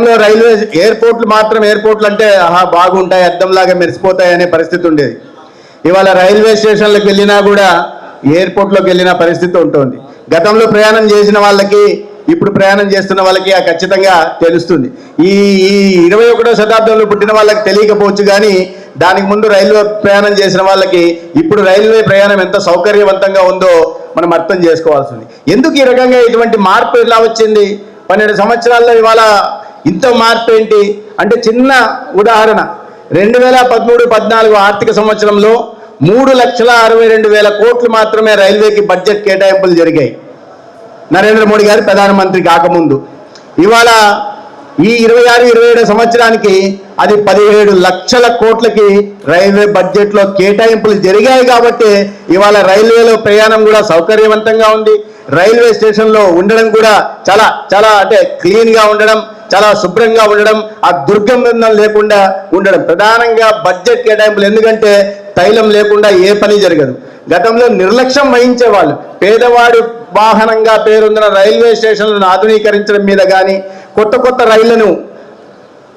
గతంలో రైల్వే ఎయిర్పోర్ట్లు మాత్రం ఎయిర్పోర్ట్లు అంటే బాగుంటాయి, అద్దంలాగా మెరిసిపోతాయి అనే పరిస్థితి ఉండేది. ఇవాళ రైల్వే స్టేషన్లకు వెళ్ళినా కూడా ఎయిర్పోర్ట్లోకి వెళ్ళిన పరిస్థితి ఉంటుంది. గతంలో ప్రయాణం చేసిన వాళ్ళకి ఇప్పుడు ప్రయాణం చేస్తున్న వాళ్ళకి ఖచ్చితంగా తెలుస్తుంది. ఈ 21వ శతాబ్దంలో పుట్టిన వాళ్ళకి తెలియకపోవచ్చు, కానీ దానికి ముందు రైల్వే ప్రయాణం చేసిన వాళ్ళకి ఇప్పుడు రైల్వే ప్రయాణం ఎంత సౌకర్యవంతంగా ఉందో మనం అర్థం చేసుకోవాల్సింది. ఎందుకు ఈ రకంగా ఇటువంటి మార్పు ఎలా వచ్చింది? 12 సంవత్సరాల్లో ఇవాళ ఇంత మార్పు ఏంటి అంటే, చిన్న ఉదాహరణ, 2013-14 ఆర్థిక సంవత్సరంలో 3,62,000 కోట్లు మాత్రమే రైల్వేకి బడ్జెట్ కేటాయింపులు జరిగాయి నరేంద్ర మోడీ గారు ప్రధానమంత్రి కాకముందు. ఇవాళ ఈ 26-27 సంవత్సరానికి అది 17 లక్షల కోట్లకి రైల్వే బడ్జెట్లో కేటాయింపులు జరిగాయి. కాబట్టి ఇవాళ రైల్వేలో ప్రయాణం కూడా సౌకర్యవంతంగా ఉంది. రైల్వే స్టేషన్లో ఉండడం కూడా చాలా చాలా అంటే క్లీన్గా ఉండడం, చాలా శుభ్రంగా ఉండడం, ఆ దుర్గంధం లేకుండా ఉండడం. ప్రధానంగా బడ్జెట్ కేటాయింపులు, ఎందుకంటే తైలం లేకుండా ఏ పని జరగదు. గతంలో నిర్లక్ష్యం వహించేవాళ్ళు. పేదవాడు వాహనంగా పేరొందిన రైల్వే స్టేషన్లను ఆధునీకరించడం మీద కానీ, కొత్త రైళ్లను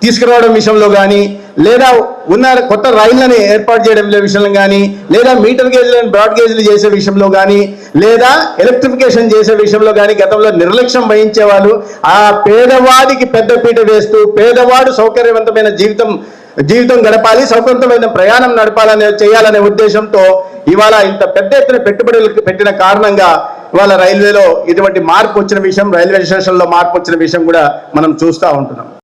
తీసుకురావడం విషయంలో కానీ, లేదా ఉన్న కొత్త రైళ్లను ఏర్పాటు చేయడం విషయంలో కానీ, లేదా మీటర్ గేజ్లను బ్రాడ్ గేజ్లు చేసే విషయంలో కానీ, లేదా ఎలక్ట్రిఫికేషన్ చేసే విషయంలో కానీ గతంలో నిర్లక్ష్యం వహించేవాళ్ళు. ఆ పేదవాడికి పెద్దపీట వేస్తూ పేదవాడు సౌకర్యవంతమైన జీవితం గడపాలి, సౌకర్యవంతమైన ప్రయాణం చేయాలనే ఉద్దేశంతో ఇవాళ ఇంత పెద్ద ఎత్తున పెట్టుబడులు పెట్టిన కారణంగా ఇవాళ రైల్వేలో ఇటువంటి మార్పు వచ్చిన విషయం, రైల్వే స్టేషన్లో మార్పు వచ్చిన విషయం కూడా మనం చూస్తూ ఉంటున్నాం.